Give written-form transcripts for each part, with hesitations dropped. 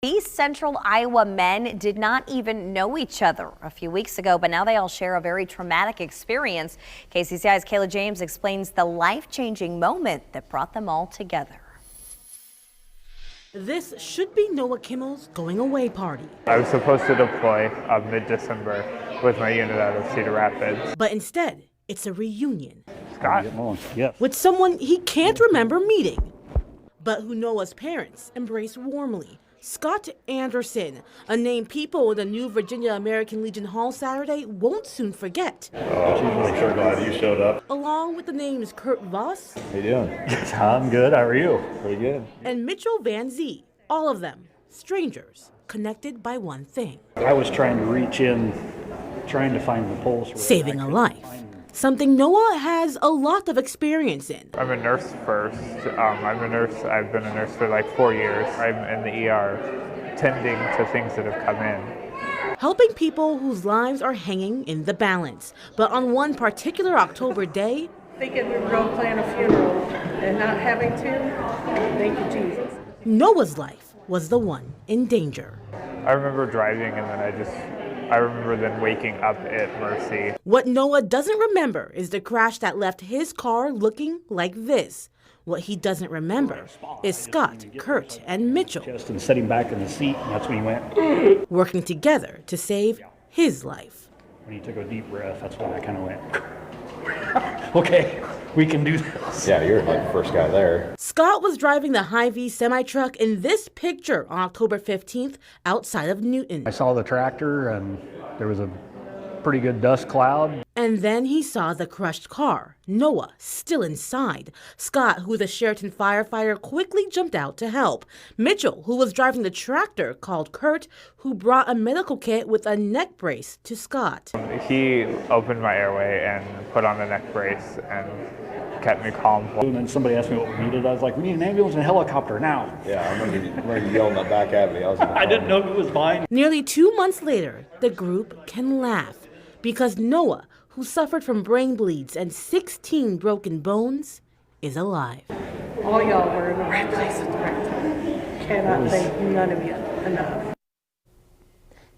These central Iowa men did not even know each other a few weeks ago, but now they all share a very traumatic experience. KCCI's Kayla James explains the life-changing moment that brought them all together. This should be Noah Kimmel's going away party. I was supposed to deploy mid-December with my unit out of Cedar Rapids. But instead, it's a reunion. Scott. Yes. With someone he can't remember meeting, but who Noah's parents embrace warmly. Scott Anderson, a name people in the New Virginia American Legion Hall Saturday won't soon forget. Oh, she's really sure glad you showed up. Along with the names Kurt Voss. How you doing? I'm good. How are you? Pretty good. And Mitchell Van Zee. All of them strangers, connected by one thing. I was trying to reach in, trying to find the pulse. Saving a life. Something Noah has a lot of experience in. I'm a nurse first. I'm a nurse. I've been a nurse for like 4 years. I'm in the ER tending to things that have come in. Helping people whose lives are hanging in the balance. But on one particular October day, thinking we were going to plan a funeral and not having to, thank you, Jesus. Noah's life was the one in danger. I remember driving and then I remember then waking up at Mercy. What Noah doesn't remember is the crash that left his car looking like this. What he doesn't remember is Scott, Kurt, and Mitchell Just and sitting back in the seat, and that's when he went. working together to save his life. When he took a deep breath, that's when I kind of went, okay, we can do this. Yeah, you're like the first guy there. Scott was driving the Hy-Vee semi-truck in this picture on October 15th outside of Newton. I saw the tractor, and there was a pretty good dust cloud. And then he saw the crushed car, Noah still inside. Scott, who was a Sheraton firefighter, quickly jumped out to help. Mitchell, who was driving the tractor, called Kurt, who brought a medical kit with a neck brace to Scott. He opened my airway and put on a neck brace and kept me calm. And then somebody asked me what we needed. I was like, we need an ambulance and a helicopter now. Yeah, I remember you yelling that back at me. I didn't know who was mine. Nearly 2 months later, the group can laugh because Noah, who suffered from brain bleeds and 16 broken bones, is alive. All y'all were in the right place at the right time. Cannot thank none of you enough.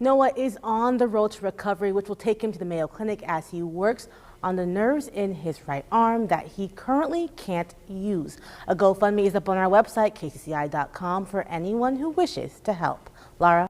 Noah is on the road to recovery, which will take him to the Mayo Clinic as he works on the nerves in his right arm that he currently can't use. A GoFundMe is up on our website, kcci.com, for anyone who wishes to help. Lara?